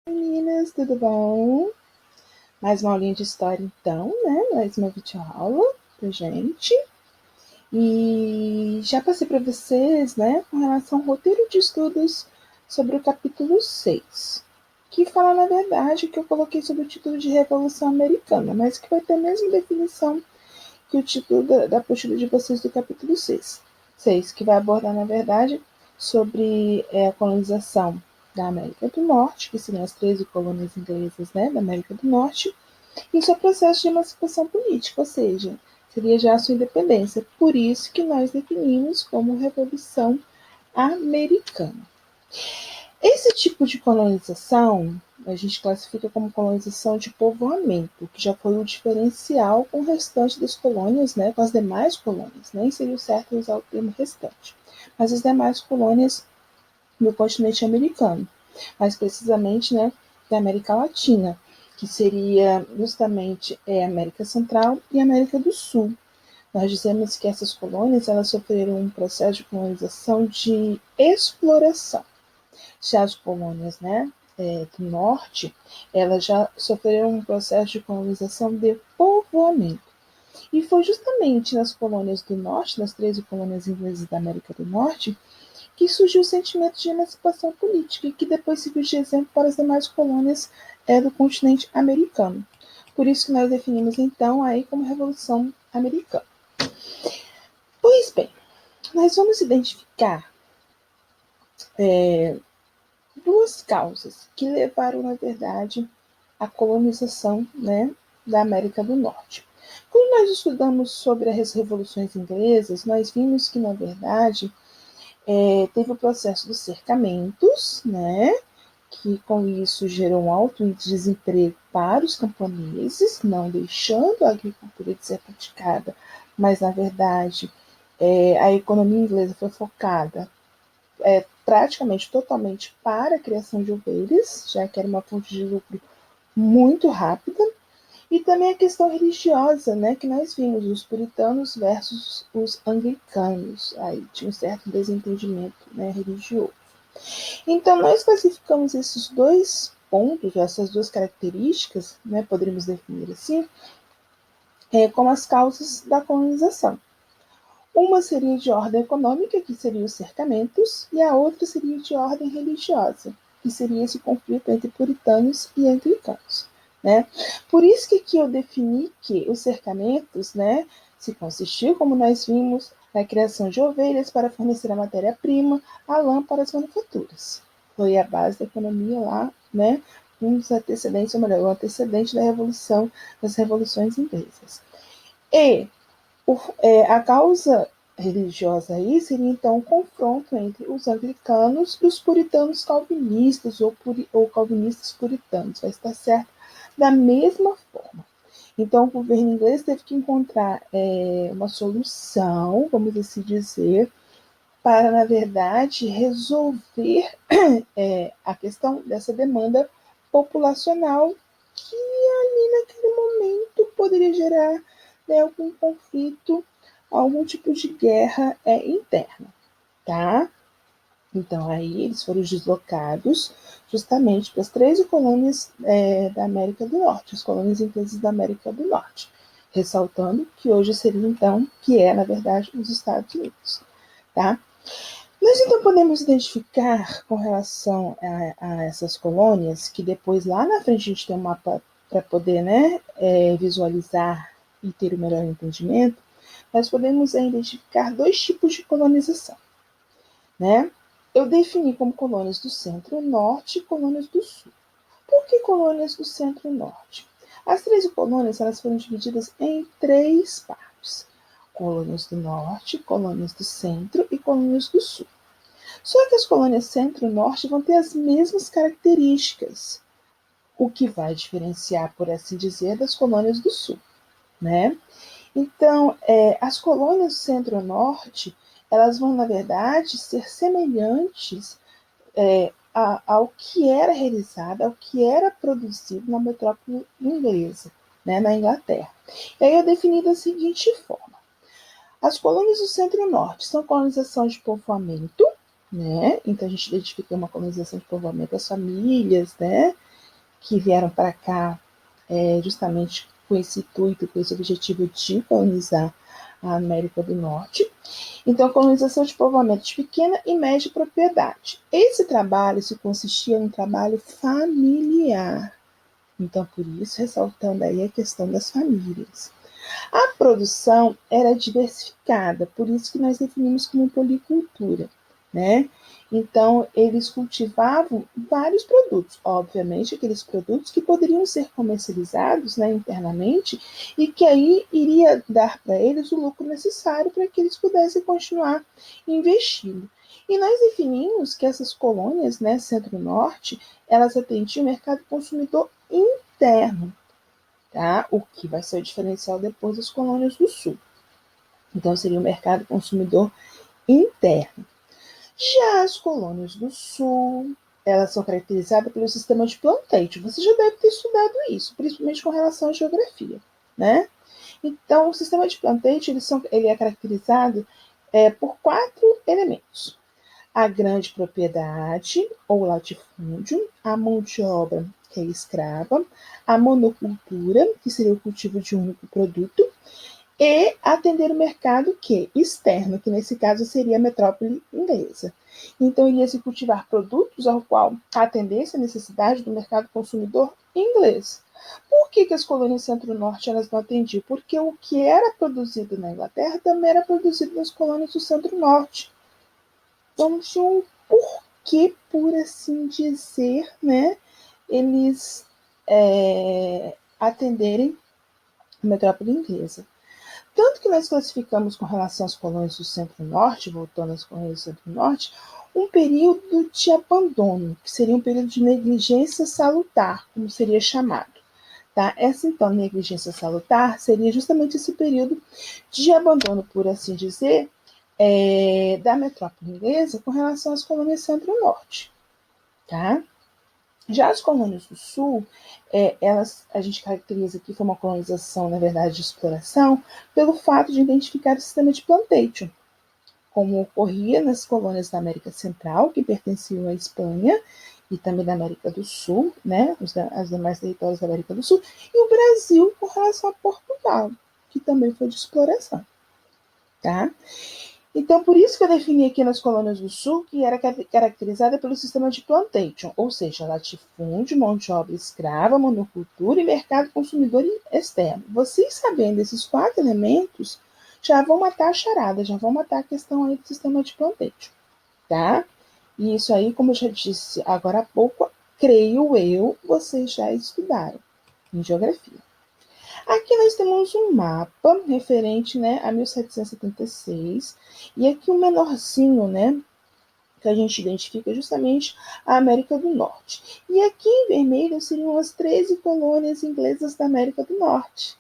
Meninas, tudo bom? Mais uma aulinha de história então, né? Mais uma videoaula pra gente. E já passei para vocês, né, com relação ao roteiro de estudos sobre o capítulo 6, que fala, na verdade, que eu coloquei sob o título de Revolução Americana, mas que vai ter a mesma definição que o título da apostila de vocês do capítulo 6, que vai abordar, na verdade, sobre a colonização da América do Norte, que seriam as 13 colônias inglesas, né, da América do Norte, e seu processo de emancipação política, ou seja, seria já a sua independência. Por isso que nós definimos como Revolução Americana. Esse tipo de colonização a gente classifica como colonização de povoamento, que já foi o diferencial com o restante das colônias, né, com as demais colônias. Nem seria o certo usar o termo restante, mas as demais colônias do continente americano, mais precisamente, né, da América Latina, que seria justamente a América Central e a América do Sul. Nós dizemos que essas colônias elas sofreram um processo de colonização de exploração. Já as colônias, né, do norte, elas já sofreram um processo de colonização de povoamento. E foi justamente nas colônias do norte, nas 13 colônias inglesas da América do Norte, que surgiu o sentimento de emancipação política e que depois serviu de exemplo para as demais colônias do continente americano. Por isso que nós definimos então aí como Revolução Americana. Pois bem, nós vamos identificar duas causas que levaram, na verdade, à colonização, né, da América do Norte. Quando nós estudamos sobre as revoluções inglesas, nós vimos que, na verdade, teve o processo dos cercamentos, né, que com isso gerou um alto índice de desemprego para os camponeses, não deixando a agricultura de ser praticada, mas, na verdade, a economia inglesa foi focada praticamente totalmente para a criação de ovelhas, já que era uma fonte de lucro muito rápida, e também a questão religiosa, né, que nós vimos, os puritanos versus os anglicanos, aí tinha um certo desentendimento, né, religioso. Então, nós classificamos esses dois pontos, essas duas características, né, poderíamos definir assim, como as causas da colonização. Uma seria de ordem econômica, que seriam os cercamentos, e a outra seria de ordem religiosa, que seria esse conflito entre puritanos e anglicanos. Né? Por isso que aqui eu defini que os cercamentos, né, se consistiu, como nós vimos, na criação de ovelhas para fornecer a matéria-prima, a lã para as manufaturas. Foi a base da economia lá, né, um dos antecedentes, ou melhor, o antecedente da revolução, das revoluções inglesas. E a causa religiosa aí seria então o confronto entre os anglicanos e os puritanos calvinistas ou calvinistas puritanos, vai estar certo da mesma forma. Então o governo inglês teve que encontrar uma solução, vamos assim dizer, para, na verdade, resolver a questão dessa demanda populacional que ali naquele momento poderia gerar, né, algum conflito, algum tipo de guerra interna, tá? Então, aí eles foram deslocados justamente para as 13 colônias da América do Norte, as colônias inglesas da América do Norte, ressaltando que hoje seria, então, que na verdade, os Estados Unidos, tá? Nós então podemos identificar com relação a essas colônias, que depois lá na frente a gente tem um mapa para poder, né, visualizar e ter o melhor entendimento, nós podemos identificar dois tipos de colonização. Né? Eu defini como colônias do centro-norte e colônias do sul. Por que colônias do centro-norte? As 13 colônias elas foram divididas em 3 partes: colônias do norte, colônias do centro e colônias do sul. Só que as colônias centro e norte vão ter as mesmas características, o que vai diferenciar, por assim dizer, das colônias do sul, né? Então, as colônias do centro e norte, elas vão, na verdade, ser semelhantes ao que era realizado, ao que era produzido na metrópole inglesa, né, na Inglaterra. E aí eu defini da seguinte forma: as colônias do centro e norte são colonização de povoamento, né? Então a gente identifica uma colonização de povoamento das famílias, né? que vieram para cá justamente com esse intuito, com esse objetivo de colonizar a América do Norte. Então, colonização de povoamento de pequena e média propriedade. Esse trabalho se consistia em trabalho familiar. Então, por isso, ressaltando aí a questão das famílias. A produção era diversificada, por isso que nós definimos como policultura, né? Então, eles cultivavam vários produtos, obviamente, aqueles produtos que poderiam ser comercializados, né, internamente, e que aí iria dar para eles o lucro necessário para que eles pudessem continuar investindo. E nós definimos que essas colônias, né, centro-norte, elas atendiam o mercado consumidor interno, tá? O que vai ser o diferencial depois das colônias do sul. Então, seria o mercado consumidor interno. Já as colônias do sul, elas são caracterizadas pelo sistema de plantation. Você já deve ter estudado isso, principalmente com relação à geografia, né? Então, o sistema de plantation, ele é caracterizado por 4 elementos. A grande propriedade, ou latifúndio, a mão de obra, que é escrava, a monocultura, que seria o cultivo de um único produto, e atender o mercado externo, que nesse caso seria a metrópole inglesa. Então, iria se cultivar produtos ao qual atendesse a necessidade do mercado consumidor inglês. Por que as colônias centro-norte elas não atendiam? Porque o que era produzido na Inglaterra também era produzido nas colônias do centro-norte. Então, tinha um porquê, por assim dizer, né, eles atenderem a metrópole inglesa. Tanto que nós classificamos com relação às colônias do centro-norte, voltando às colônias do centro-norte, um período de abandono, que seria um período de negligência salutar, como seria chamado. Tá? Essa, então, negligência salutar seria justamente esse período de abandono, por assim dizer, da metrópole inglesa com relação às colônias centro-norte. Tá? Já as colônias do sul, a gente caracteriza que foi uma colonização, na verdade, de exploração, pelo fato de identificar o sistema de plantation, como ocorria nas colônias da América Central, que pertenciam à Espanha, e também da América do Sul, né, os demais territórios da América do Sul, e o Brasil com relação a Portugal, que também foi de exploração. Tá? Então, por isso que eu defini aqui nas colônias do sul que era caracterizada pelo sistema de plantation, ou seja, latifúndio, mão de obra escrava, monocultura e mercado consumidor externo. Vocês sabendo esses 4 elementos, já vão matar a charada, já vão matar a questão aí do sistema de plantation, tá? E isso aí, como eu já disse agora há pouco, creio eu, vocês já estudaram em geografia. Aqui nós temos um mapa referente, né, a 1776, e aqui o menorzinho, né, que a gente identifica justamente a América do Norte. E aqui em vermelho seriam as 13 colônias inglesas da América do Norte.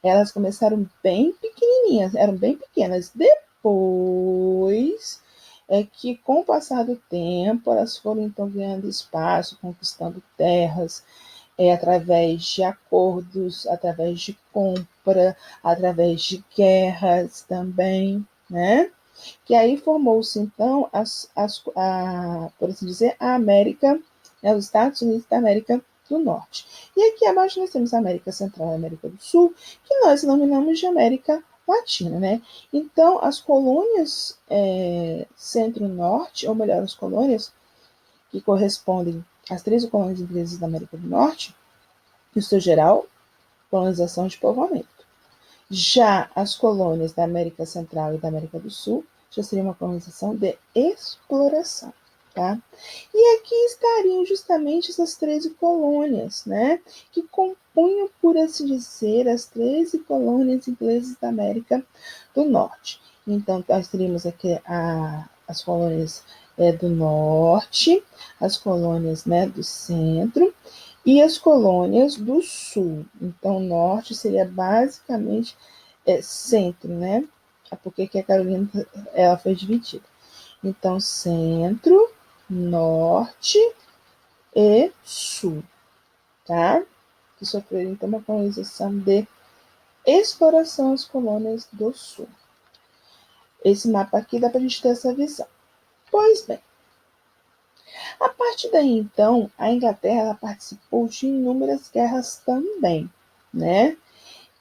Elas começaram bem pequenininhas, eram bem pequenas. Depois é que, com o passar do tempo, elas foram então ganhando espaço, conquistando terras, através de acordos, através de compra, através de guerras também, né? Que aí formou-se, então, por assim dizer, a América, né, os Estados Unidos da América do Norte. E aqui abaixo nós temos a América Central e a América do Sul, que nós denominamos de América Latina, né? Então, as colônias centro-norte, ou melhor, as colônias que correspondem às 13 colônias inglesas da América do Norte, no seu geral, colonização de povoamento. Já as colônias da América Central e da América do Sul já seria uma colonização de exploração. Tá? E aqui estariam justamente essas 13 colônias, né, que compunham, por assim dizer, as 13 colônias inglesas da América do Norte. Então, nós teríamos aqui as colônias do Norte, as colônias, né, do Centro, e as colônias do Sul. Então, Norte seria basicamente centro, né? Porque que a Carolina ela foi dividida. Então, Centro, Norte e Sul, tá? Que sofreram então uma colonização de exploração às colônias do Sul. Esse mapa aqui dá para a gente ter essa visão. Pois bem, A partir daí, então, a Inglaterra ela participou de inúmeras guerras também, né?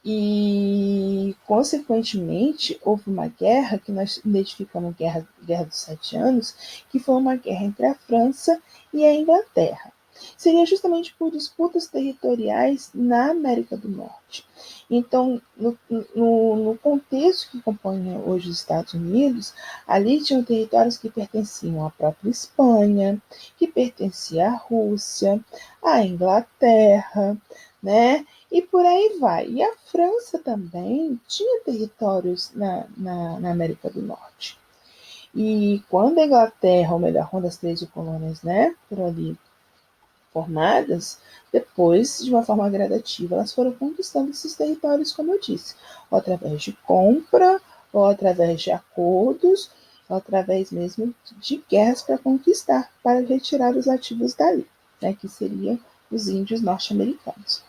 E, consequentemente, houve uma guerra que nós identificamos Guerra dos 7 Anos, que foi uma guerra entre a França e a Inglaterra. Seria justamente por disputas territoriais na América do Norte. Então, no contexto que compõe hoje os Estados Unidos, ali tinham territórios que pertenciam à própria Espanha, que pertencia à Rússia, à Inglaterra, né? E por aí vai. E a França também tinha territórios na América do Norte. E quando a Inglaterra, ou melhor, quando as 13 colônias, né, por ali formadas, depois, de uma forma gradativa, elas foram conquistando esses territórios, como eu disse, ou através de compra, ou através de acordos, ou através mesmo de guerras para conquistar, para retirar os ativos dali, né, que seriam os índios norte-americanos.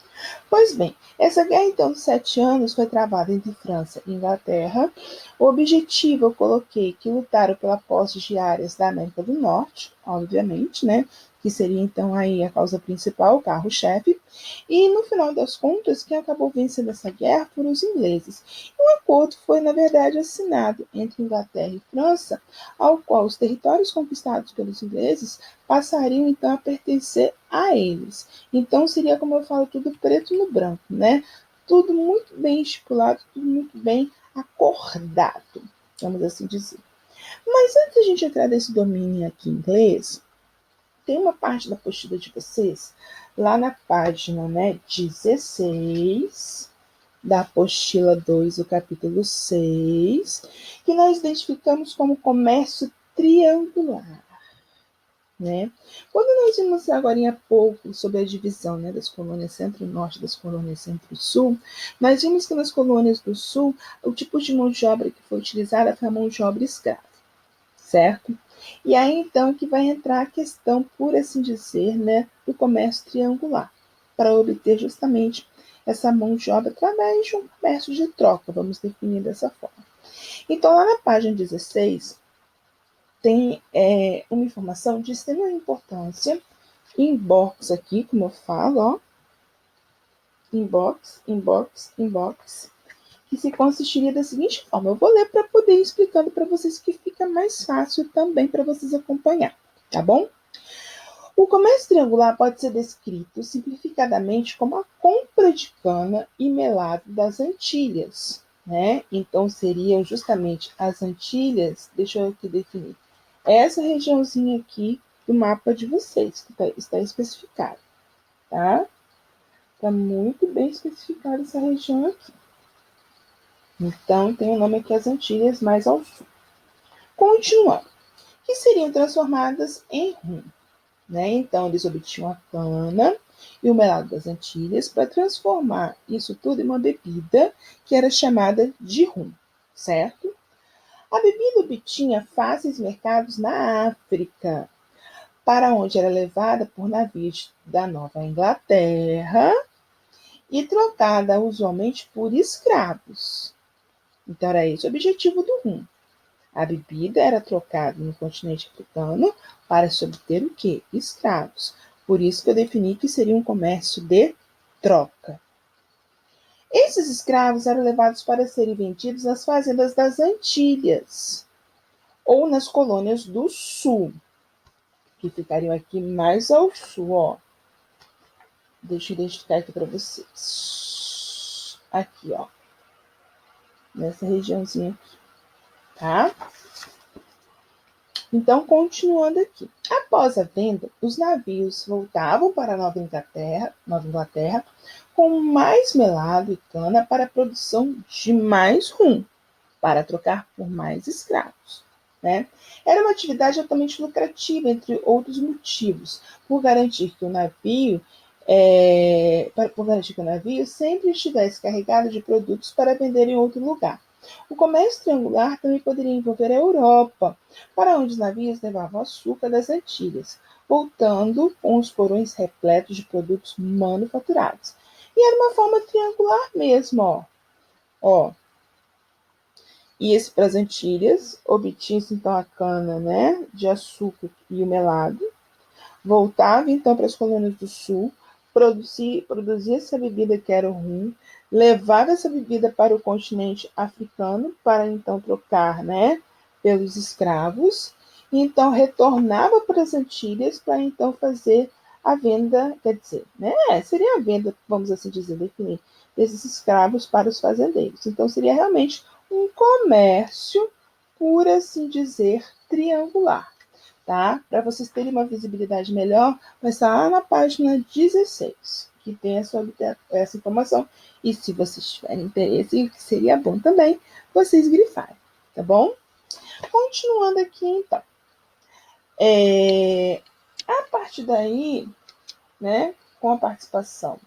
Pois bem, essa guerra então de 7 anos foi travada entre França e Inglaterra. O objetivo eu coloquei que lutaram pela posse de áreas da América do Norte, obviamente, né? Que seria então aí a causa principal, o carro-chefe. E no final das contas, quem acabou vencendo essa guerra foram os ingleses. E um acordo foi, na verdade, assinado entre Inglaterra e França, ao qual os territórios conquistados pelos ingleses passariam então a pertencer a eles. Então seria, como eu falo, tudo preto no branco, né? Tudo muito bem estipulado, tudo muito bem acordado, vamos assim dizer. Mas antes de a gente entrar nesse domínio aqui em inglês, tem uma parte da apostila de vocês, lá na página, né, 16 da apostila 2, o capítulo 6, que nós identificamos como comércio triangular. Né? Quando nós vimos agora há pouco sobre a divisão, né, das colônias centro-norte e das colônias centro-sul, nós vimos que nas colônias do sul, o tipo de mão de obra que foi utilizada foi a mão de obra escrava, certo? E aí então que vai entrar a questão, por assim dizer, né, do comércio triangular, para obter justamente essa mão de obra através de um comércio de troca, vamos definir dessa forma. Então, lá na página 16, tem uma informação de extrema importância, inbox aqui, como eu falo, ó, inbox, que se consistiria da seguinte forma. Eu vou ler para poder ir explicando para vocês que fica mais fácil também para vocês acompanhar, tá bom? O comércio triangular pode ser descrito simplificadamente como a compra de cana e melado das Antilhas, né? Então seriam justamente as Antilhas, deixa eu aqui definir, essa regiãozinha aqui do mapa de vocês, que está especificado, tá? Está muito bem especificada essa região aqui. Então, tem o nome aqui, as Antilhas mais ao sul. Continuando, que seriam transformadas em rum, né? Então, eles obtinham a cana e o melado das Antilhas para transformar isso tudo em uma bebida que era chamada de rum, certo? A bebida obtinha fáceis mercados na África, para onde era levada por navios da Nova Inglaterra e trocada usualmente por escravos. Então era esse o objetivo do rum. A bebida era trocada no continente africano para se obter o quê? Escravos. Por isso que eu defini que seria um comércio de troca. Esses escravos eram levados para serem vendidos nas fazendas das Antilhas ou nas colônias do sul, que ficariam aqui mais ao sul, ó. Deixa eu identificar aqui para vocês. Aqui, ó. Nessa regiãozinha aqui, tá? Então, continuando aqui. Após a venda, os navios voltavam para a Nova Inglaterra com mais melado e cana para a produção de mais rum, para trocar por mais escravos. Né? Era uma atividade altamente lucrativa, entre outros motivos, por garantir que o navio sempre estivesse carregado de produtos para vender em outro lugar. O comércio triangular também poderia envolver a Europa, para onde os navios levavam açúcar das Antilhas, voltando com os porões repletos de produtos manufaturados. E era uma forma triangular mesmo, ó. Ia-se para as Antilhas, obtinha-se então a cana, né, de açúcar e o melado, voltava então para as colônias do sul, produzia essa bebida que era o rum, levava essa bebida para o continente africano para então trocar, né, pelos escravos, e então retornava para as Antilhas para então fazer a venda, quer dizer, né, seria a venda, vamos assim dizer, definir, desses escravos para os fazendeiros. Então seria realmente um comércio, por assim dizer, triangular. Tá? Para vocês terem uma visibilidade melhor, vai estar lá na página 16, que tem essa informação. E se vocês tiverem interesse, que seria bom também vocês grifarem, tá bom? Continuando aqui, então. A partir daí, né, com a participação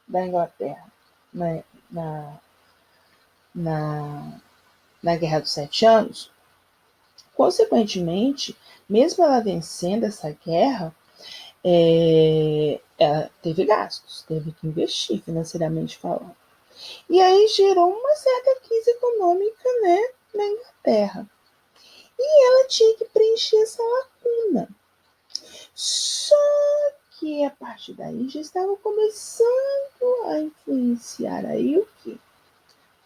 da Inglaterra né, na, na Guerra dos Sete Anos, consequentemente, mesmo ela vencendo essa guerra, ela teve gastos, teve que investir financeiramente falando. E aí gerou uma certa crise econômica, né, na Inglaterra. E ela tinha que preencher essa lacuna. Só que a partir daí já estava começando a influenciar aí o quê?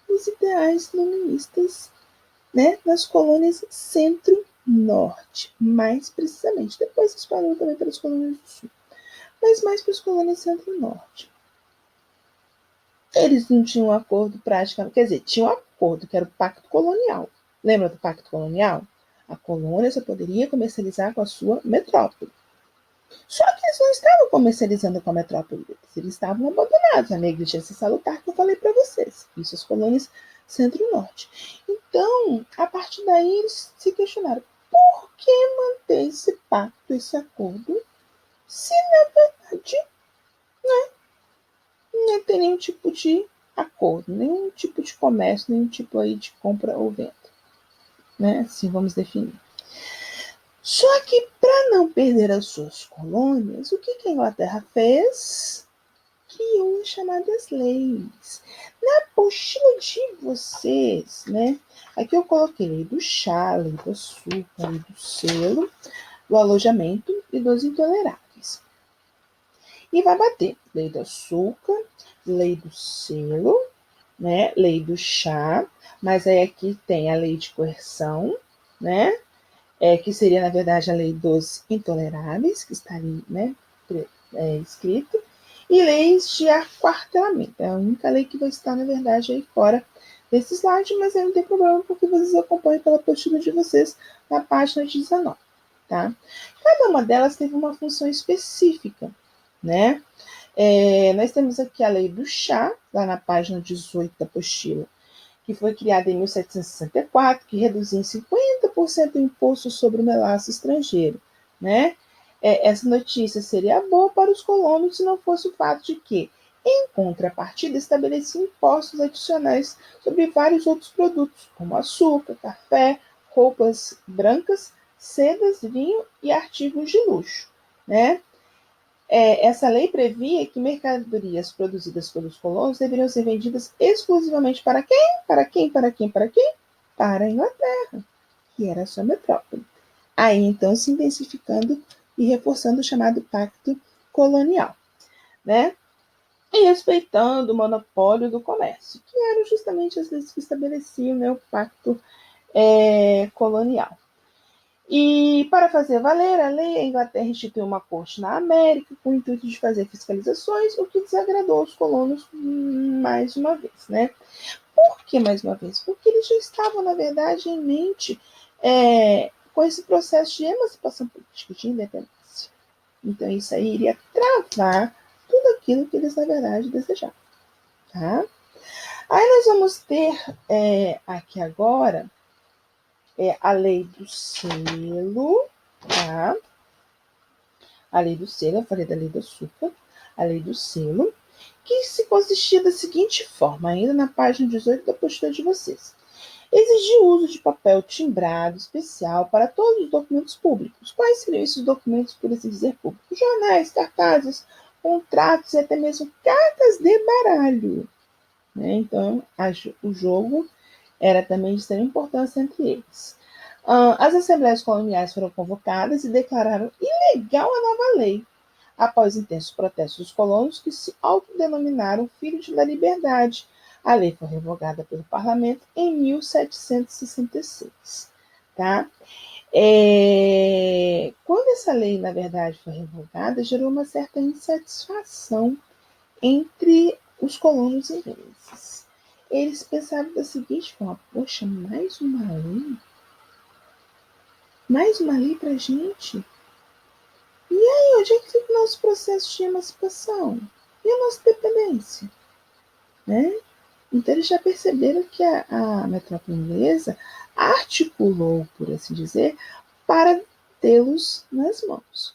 Os ideais iluministas, né, nas colônias centro-norte, mais precisamente. Depois se espalhou também pelas colônias do sul, mas mais para as colônias centro-norte. Eles não tinham um acordo praticamente, quer dizer, tinham um acordo, que era o Pacto Colonial. Lembra do Pacto Colonial? A colônia só poderia comercializar com a sua metrópole. Só que eles não estavam comercializando com a metrópole deles, eles estavam abandonados, a negligência salutar que eu falei para vocês. Isso as colônias centro-norte. Então, a partir daí, eles se questionaram, por que manter esse pacto, esse acordo, se na verdade não tem nenhum tipo de acordo, nenhum tipo de comércio, nenhum tipo aí de compra ou venda, né? Assim vamos definir. Só que para não perder as suas colônias, o que a Inglaterra fez? Criou as chamadas leis. Na apostila de vocês, né? Aqui eu coloquei lei do chá, lei do açúcar, lei do selo, do alojamento e dos intoleráveis. E vai bater lei do açúcar, lei do selo, né? Lei do chá, mas aí aqui tem a lei de coerção, né? Que seria, na verdade, a lei dos intoleráveis, que está ali, né? Escrito, e leis de aquartelamento. É a única lei que vai estar, na verdade, aí fora desse slide, mas aí não tem problema, porque vocês acompanham pela apostila de vocês na página 19, tá? Cada uma delas teve uma função específica, né? Nós temos aqui a lei do chá, lá na página 18 da apostila, que foi criada em 1764, que reduziu em 50% o imposto sobre o melaço estrangeiro, né? Essa notícia seria boa para os colonos se não fosse o fato de que, em contrapartida, estabelecia impostos adicionais sobre vários outros produtos, como açúcar, café, roupas brancas, sedas, vinho e artigos de luxo, né? Essa lei previa que mercadorias produzidas pelos colonos deveriam ser vendidas exclusivamente para quem? Para quem? Para quem? Para quem? Para a Inglaterra, que era a sua metrópole. Aí, então, se intensificando e reforçando o chamado Pacto Colonial, né? E respeitando o monopólio do comércio, que eram justamente as leis que estabeleciam, né, o Pacto Colonial. E para fazer valer a lei, a Inglaterra instituiu uma corte na América com o intuito de fazer fiscalizações, o que desagradou os colonos mais uma vez, né? Por que mais uma vez? Porque eles já estavam, na verdade, em mente com esse processo de emancipação política, de independência. Então, isso aí iria travar tudo aquilo que eles, na verdade, desejavam, tá? Aí nós vamos ter aqui agora a lei do selo, tá? A lei do selo, eu falei da lei do açúcar, a lei do selo, que se consistia da seguinte forma, ainda na página 18 da apostila de vocês. Exigia o uso de papel timbrado especial para todos os documentos públicos. Quais seriam esses documentos, por assim dizer, públicos? Jornais, cartazes, contratos e até mesmo cartas de baralho, né? Então, o jogo era também de extrema importância entre eles. As assembleias coloniais foram convocadas e declararam ilegal a nova lei, após intensos protestos dos colonos que se autodenominaram Filhos da Liberdade. A lei foi revogada pelo parlamento em 1766. Tá? Quando essa lei, na verdade, foi revogada, gerou uma certa insatisfação entre os colonos ingleses. Eles pensaram da seguinte forma: poxa, mais uma lei? Mais uma lei pra gente? E aí, onde é que fica o nosso processo de emancipação? E a nossa dependência? Né? Então, eles já perceberam que a metrópole inglesa articulou, por assim dizer, para tê-los nas mãos.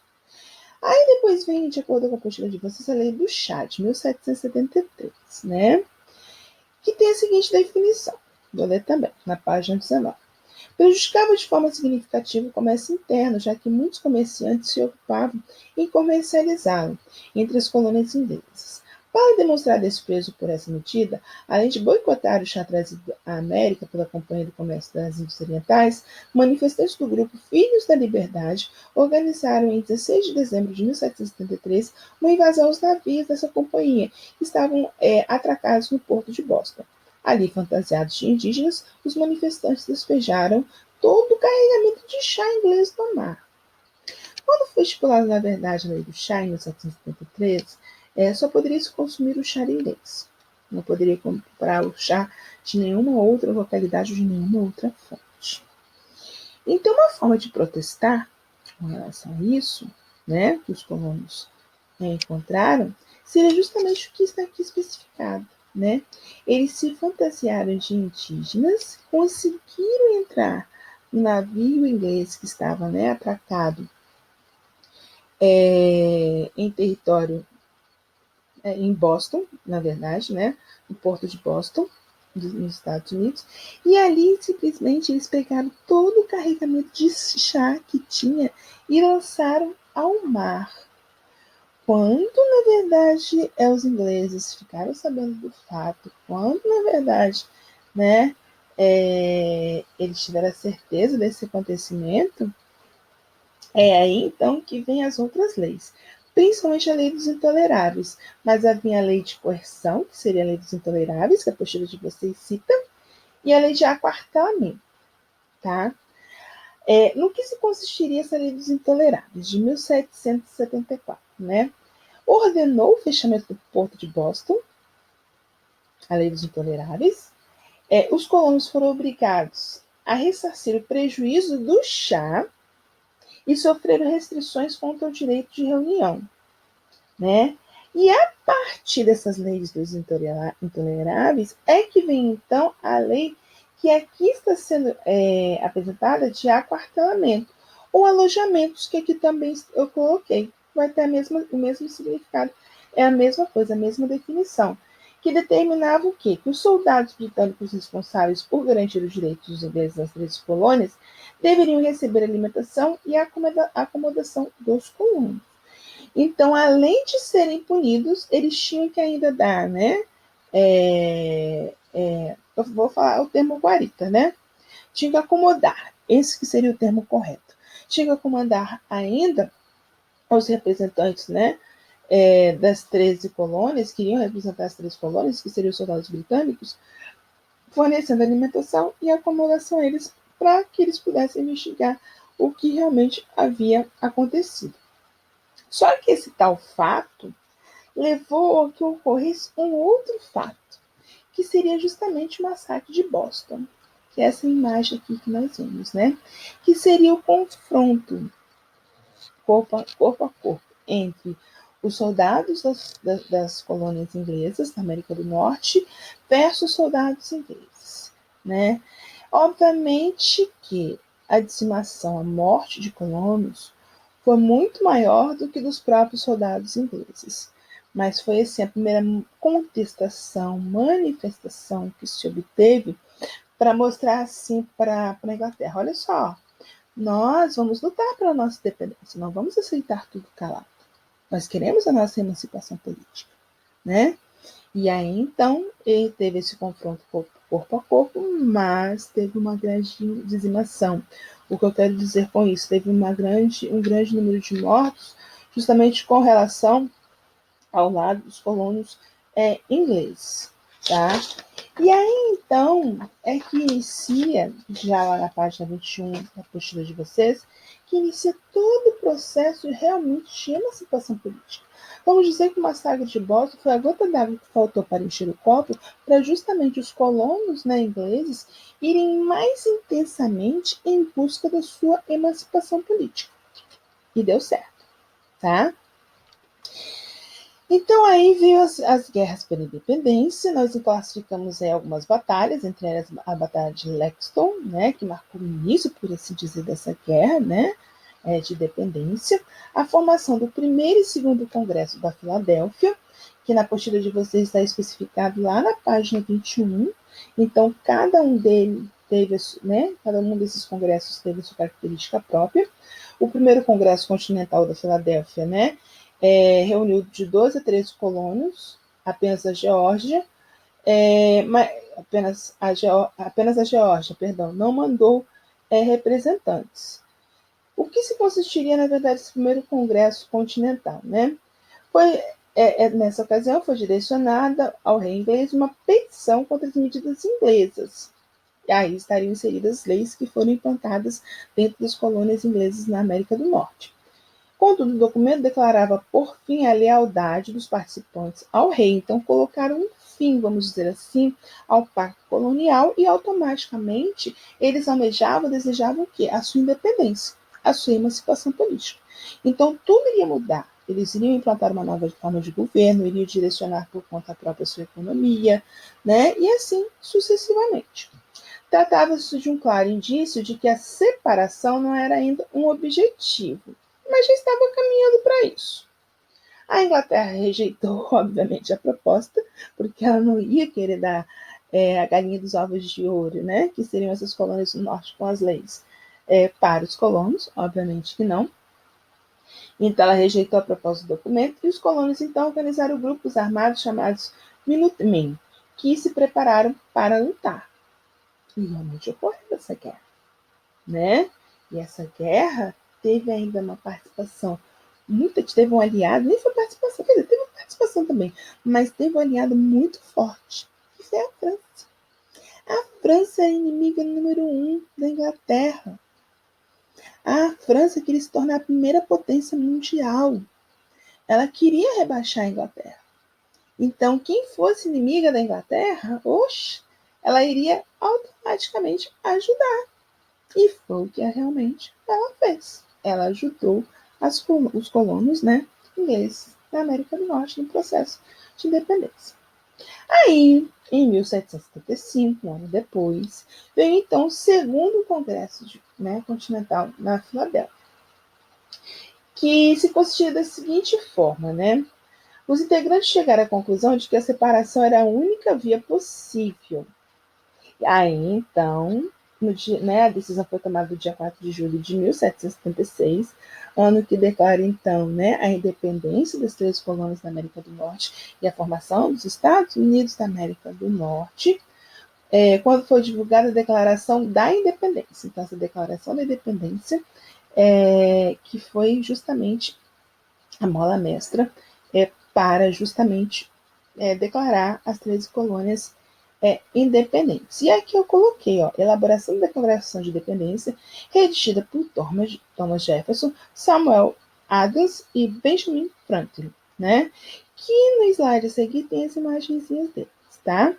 Aí depois vem, de acordo com a postura de vocês, a lei do chá, de 1773, né? Que tem a seguinte definição. Vou ler também, na página 19. Prejudicava de forma significativa o comércio interno, já que muitos comerciantes se ocupavam em comercializá-lo entre as colônias inglesas. Para demonstrar desprezo por essa medida, além de boicotar o chá trazido à América pela Companhia do Comércio das Índias Orientais, manifestantes do grupo Filhos da Liberdade organizaram em 16 de dezembro de 1773 uma invasão aos navios dessa companhia, que estavam atracados no porto de Boston. Ali, fantasiados de indígenas, os manifestantes despejaram todo o carregamento de chá inglês no mar. Quando foi estipulada, na verdade, a lei do chá, em 1773, só poderia se consumir o chá inglês. Não poderia comprar o chá de nenhuma outra localidade ou de nenhuma outra fonte. Então, uma forma de protestar com relação a isso, né, que os colonos encontraram, seria justamente o que está aqui especificado. Né? Eles se fantasiaram de indígenas, conseguiram entrar no navio inglês que estava, né, atracado em território em Boston, na verdade, né, no porto de Boston, nos Estados Unidos, e ali simplesmente eles pegaram todo o carregamento de chá que tinha e lançaram ao mar. Quando, na verdade, os ingleses ficaram sabendo do fato, quando, na verdade, né, eles tiveram a certeza desse acontecimento, é aí então que vem as outras leis, principalmente a lei dos intoleráveis. Mas havia a lei de coerção, que seria a lei dos intoleráveis, que a postura de vocês cita, e a lei de aquartelamento. Tá? No que se consistiria essa lei dos intoleráveis, de 1774, né? Ordenou o fechamento do porto de Boston, a lei dos intoleráveis. Os colonos foram obrigados a ressarcir o prejuízo do chá e sofreram restrições contra o direito de reunião. Né? E a partir dessas leis dos intoleráveis é que vem então a lei que aqui está sendo apresentada de aquartelamento, ou alojamentos, que aqui também eu coloquei. Vai ter o mesmo significado, é a mesma coisa, a mesma definição, que determinava o quê? Que os soldados britânicos responsáveis por garantir os direitos dos ingleses nas 13 colônias deveriam receber alimentação e acomodação dos colonos. Então, além de serem punidos, eles tinham que ainda dar, né? Eu vou falar o termo guarita, né? Tinha que acomodar, esse que seria o termo correto. Tinha que acomodar ainda os representantes, né? Das 13 colônias, que iriam representar as 13 colônias, que seriam os soldados britânicos, fornecendo alimentação e acomodação a eles para que eles pudessem investigar o que realmente havia acontecido. Só que esse tal fato levou a que ocorresse um outro fato, que seria justamente o massacre de Boston, que é essa imagem aqui que nós vemos, né? Que seria o confronto corpo a corpo entre os soldados das colônias inglesas da América do Norte versus soldados ingleses, né? Obviamente que a dizimação, a morte de colonos foi muito maior do que dos próprios soldados ingleses. Mas foi assim a primeira contestação, manifestação que se obteve para mostrar assim para a Inglaterra: olha só, nós vamos lutar pela nossa independência, não vamos aceitar tudo calado. Nós queremos a nossa emancipação política, né? E aí, então, ele teve esse confronto corpo a corpo, mas teve uma grande dizimação. O que eu quero dizer com isso? Teve um grande número de mortos, justamente com relação ao lado dos colonos ingleses, tá? E aí, então, é que inicia, já lá na página 21 da apostila de vocês, que inicia todo o processo realmente de emancipação política. Vamos dizer que o massacre de Boston foi a gota d'água que faltou para encher o copo, para justamente os colonos, né, ingleses irem mais intensamente em busca da sua emancipação política. E deu certo, tá? Então aí veio as guerras pela independência, nós classificamos algumas batalhas, entre elas a Batalha de Lexington, né, que marcou o início, por assim dizer, dessa guerra, né, de independência, a formação do primeiro e segundo Congresso da Filadélfia, que na apostila de vocês está especificado lá na página 21, então cada um deles teve, né, cada um desses congressos teve sua característica própria. O primeiro Congresso Continental da Filadélfia, né, reuniu de 12 a 13 colônios, apenas a Geórgia, apenas a Geórgia, perdão, não mandou representantes. O que se consistiria, na verdade, esse primeiro congresso continental, né? Nessa ocasião, foi direcionada ao rei inglês uma petição contra as medidas inglesas. E aí estariam inseridas leis que foram implantadas dentro das colônias inglesas na América do Norte. Contudo, o documento declarava, por fim, a lealdade dos participantes ao rei. Então, colocaram um fim, vamos dizer assim, ao pacto colonial e, automaticamente, eles desejavam o quê? A sua independência, a sua emancipação política. Então, tudo iria mudar. Eles iriam implantar uma nova forma de governo, iriam direcionar por conta própria a sua economia, né? E assim sucessivamente. Tratava-se de um claro indício de que a separação não era ainda um objetivo, mas já estava caminhando para isso. A Inglaterra rejeitou, obviamente, a proposta, porque ela não ia querer dar a galinha dos ovos de ouro, né, que seriam essas colônias do norte com as leis, para os colonos, obviamente que não. Então, ela rejeitou a proposta do documento e os colonos, então, organizaram grupos armados chamados Minutemen, que se prepararam para lutar. E realmente ocorreu essa guerra, né? E essa guerra teve ainda uma participação teve um aliado, nem foi participação, quer dizer, teve participação também, mas teve um aliado muito forte, que foi a França. A França é a inimiga número 1 da Inglaterra. A França queria se tornar a primeira potência mundial. Ela queria rebaixar a Inglaterra. Então, quem fosse inimiga da Inglaterra, ela iria automaticamente ajudar. E foi o que realmente ela fez. Ela ajudou os colonos, né, ingleses da América do Norte no processo de independência. Aí, em 1775, um ano depois, veio então o segundo Congresso Continental na Filadélfia, que se constituía da seguinte forma, né? Os integrantes chegaram à conclusão de que a separação era a única via possível. Aí, então, a decisão foi tomada no dia 4 de julho de 1776, ano que declara, então, a independência das 3 colônias da América do Norte e a formação dos Estados Unidos da América do Norte, quando foi divulgada a Declaração da Independência. Então, essa Declaração da Independência, que foi justamente a mola mestra para justamente declarar as 13 colônias independentes. E aqui eu coloquei, elaboração da Declaração de Independência, redigida por Thomas Jefferson, Samuel Adams e Benjamin Franklin, né? Que no slide a seguir tem as imagenzinhas deles, tá?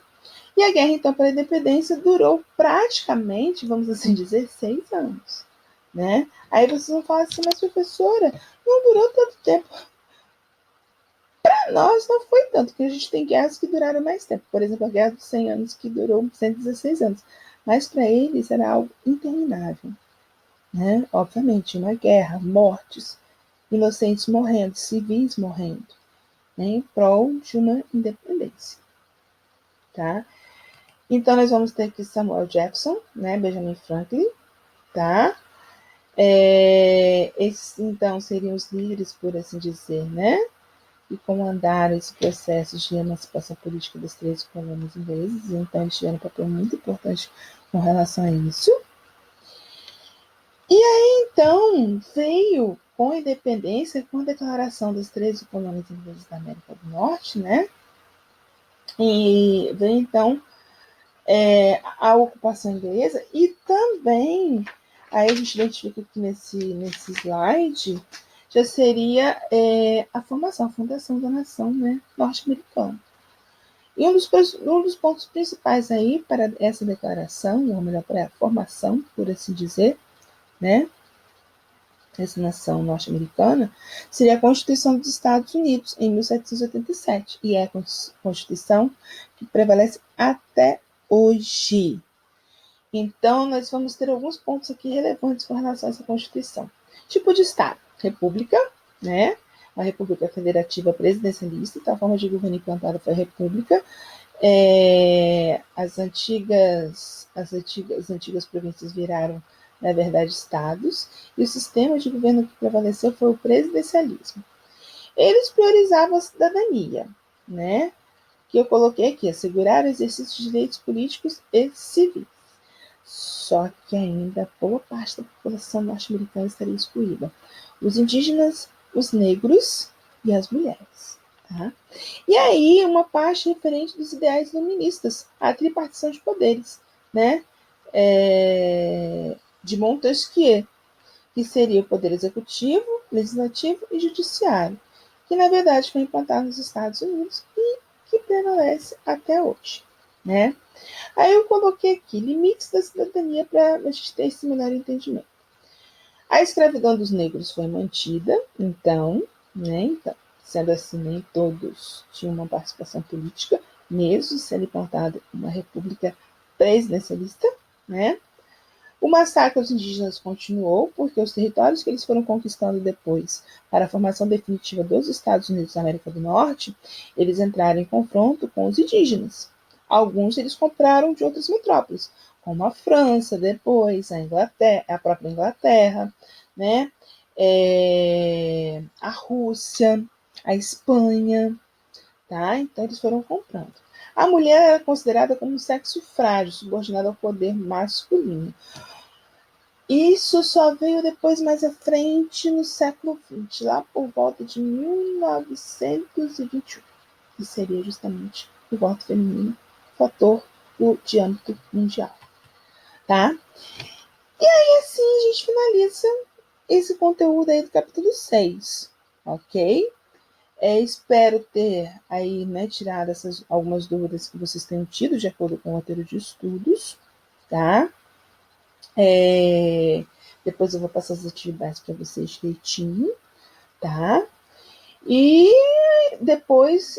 E a guerra, então, pela independência durou praticamente, vamos assim dizer, 6 anos, né? Aí vocês vão falar assim, mas professora, não durou tanto tempo. Para nós não foi tanto, porque a gente tem guerras que duraram mais tempo. Por exemplo, a Guerra dos 100 Anos, que durou 116 anos. Mas para eles era algo interminável, né? Obviamente, uma guerra, mortes, inocentes morrendo, civis morrendo, né? Em prol de uma independência, tá? Então, nós vamos ter aqui Samuel Jackson, né? Benjamin Franklin, tá? Esses, então, seriam os líderes, por assim dizer, né? E comandaram esse processo de emancipação política das 13 colônias inglesas. Então, eles tiveram um papel muito importante com relação a isso. Então, veio com a independência, com a declaração das 13 colônias inglesas da América do Norte, né? E veio, então, a ocupação inglesa e também, aí a gente identifica aqui nesse slide, já seria a formação, a fundação da nação, né, norte-americana. E um dos pontos principais aí para essa declaração, ou melhor, para a formação, por assim dizer, né, essa nação norte-americana, seria a Constituição dos Estados Unidos, em 1787, e é a Constituição que prevalece até hoje. Então, nós vamos ter alguns pontos aqui relevantes com relação a essa Constituição. Tipo de Estado: República, né? A República Federativa Presidencialista, então a forma de governo implantada foi a República. As antigas províncias viraram, na verdade, estados, e o sistema de governo que prevaleceu foi o presidencialismo. Eles priorizavam a cidadania, né? Que eu coloquei aqui: assegurar o exercício de direitos políticos e civis. Só que ainda boa parte da população norte-americana estaria excluída: os indígenas, os negros e as mulheres. Tá? E aí, uma parte referente dos ideais iluministas, a tripartição de poderes, né? De Montesquieu, que seria o poder executivo, legislativo e judiciário, que na verdade foi implantado nos Estados Unidos e que prevalece até hoje, né? Aí eu coloquei aqui limites da cidadania para a gente ter esse melhor entendimento. A escravidão dos negros foi mantida, então, né? Então, sendo assim, nem todos tinham uma participação política, mesmo sendo implantada uma república presidencialista, né? O massacre aos indígenas continuou, porque os territórios que eles foram conquistando depois, para a formação definitiva dos Estados Unidos da América do Norte, eles entraram em confronto com os indígenas. Alguns eles compraram de outras metrópoles, como a França, depois a Inglaterra, a própria Inglaterra, né? A Rússia, a Espanha, tá? Então eles foram comprando. A mulher era considerada como um sexo frágil, subordinada ao poder masculino. Isso só veio depois, mais à frente, no século XX, lá por volta de 1921, que seria justamente o voto feminino, fator de âmbito mundial, tá? E aí, assim, a gente finaliza esse conteúdo aí do capítulo 6, ok? Espero ter aí, né, tirado algumas dúvidas que vocês tenham tido de acordo com o roteiro de estudos, tá? Depois eu vou passar as atividades para vocês direitinho, tá? E depois,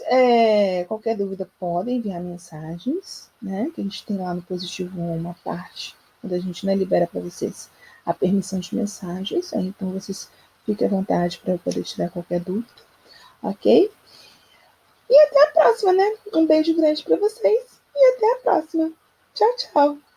qualquer dúvida, podem enviar mensagens, né? Que a gente tem lá no Positivo uma parte onde a gente, né, libera para vocês a permissão de mensagens. Então vocês fiquem à vontade para eu poder tirar qualquer dúvida, ok? E até a próxima, né? Um beijo grande para vocês e até a próxima. Tchau, tchau!